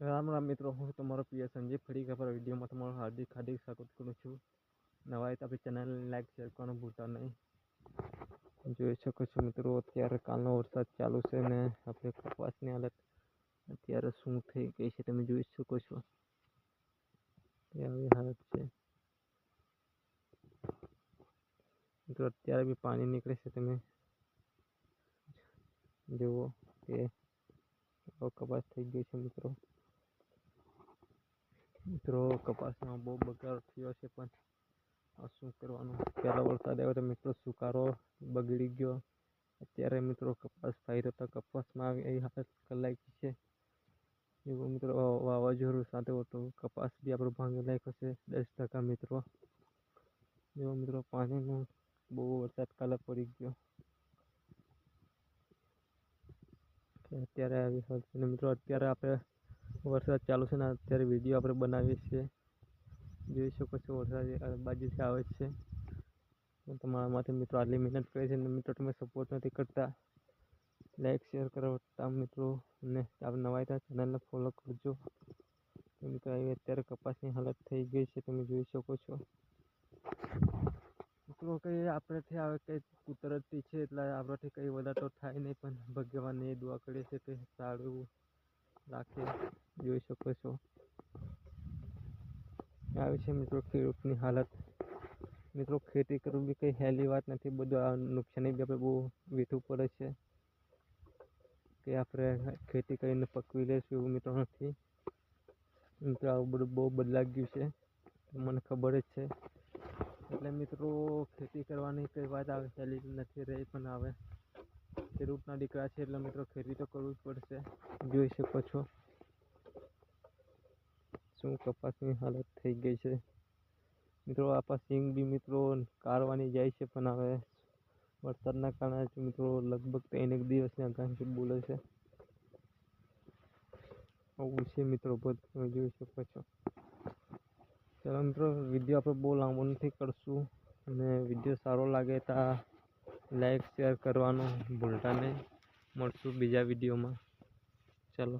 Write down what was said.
રામ રામ મિત્રો, હું તમારો પ્રિય સંજીવ ફળીકા પર વિડીયોમાં તમારું હાર્દિક સ્વાગત કરું છું. નવા તો આપણી ચેનલ લાઈક શેર કરવાનું ભૂલતા નહીં. જોઈ શકો છો મિત્રો, અત્યારે કાલનો વરસાદ ચાલુ છે ને આપણે કપાસની હાલત અત્યારે શું થઈ ગઈ છે તમે જોઈ શકો છો. આવી હાલત છે મિત્રો, અત્યારે બી પાણી નીકળે છે. તમે જુઓ કે કપાસ થઈ ગઈ છે મિત્રો. કપાસમાં બહુ બગાડ થયો છે, પણ શું કરવાનું. પહેલો વરસાદ આવ્યો તો મિત્રો સુકારો બગડી ગયો. અત્યારે મિત્રો કપાસ ફાયદો તો કપાસમાં આવી હાલત કલાઈ છે. એવું મિત્રો વાવાઝોડું સાથે હતો, કપાસ બી આપણો ભાંગી નાખ્યો છે 10% મિત્રો. એવો મિત્રો પાણીનો બહુ વરસાદ કાલે પડી ગયો. અત્યારે આવી હાલત છે મિત્રો. અત્યારે આપણે વરસાદ ચાલુ છે ને અત્યારે વિડીયો આપણે બનાવીએ છીએ. જોઈ શકો છો વરસાદ બાજુથી આવે છે. તમારા માટે મિત્રો આટલી મહેનત કરે છે ને મિત્રો તમે સપોર્ટ નથી કરતા. લાઈક શેર કરતા મિત્રો, અને આપણે નવા હતા ચેનલને ફોલો કરજો. મિત્રો અત્યારે કપાસની હાલત થઈ ગઈ છે તમે જોઈ શકો છો. મિત્રો કંઈ આપણેથી આવે કંઈ કુદરતી છે એટલે આપણાથી કંઈ વધારે તો થાય નહીં, પણ ભગવાનને દુઆ કરીએ છીએ કે સારું રાખે. જોઈ શકો છો આવી છે મિત્રો ખેડૂતની હાલત. મિત્રો ખેતી કરવું બી કંઈ સહેલી વાત નથી. બધું નુકસાની બી આપણે બહુ વેઠવું પડે છે કે આપણે ખેતી કરીને પકવી લઈશું એવું મિત્રો નથી. મિત્રો આવું બધું બહુ બદલાઈ ગયું છે, મને ખબર જ છે. એટલે મિત્રો ખેતી કરવાની કંઈ વાત આવે સહેલી નથી રહી, પણ આવે ખેડૂતના દીકરા છે એટલે મિત્રો ખેતી તો કરવું જ પડશે. જોઈ શકો છો શું કપાસની હાલત થઈ ગઈ છે મિત્રો. આપણા સિંગ બી મિત્રો કાઢવાની જાય છે, પણ હવે વરસાદના કારણે મિત્રો લગભગ 3 દિવસની આગાહી બોલે છે. આવું છે મિત્રો, બધું તમે જોઈ શકો છો. ચાલો મિત્રો, વિડીયો આપણે બહુ લાંબો નથી કરશું, અને વિડીયો સારો લાગે તો લાઈક શેર કરવાનું ભૂલતા નહીં. મળશું બીજા વિડીયોમાં. ચાલો.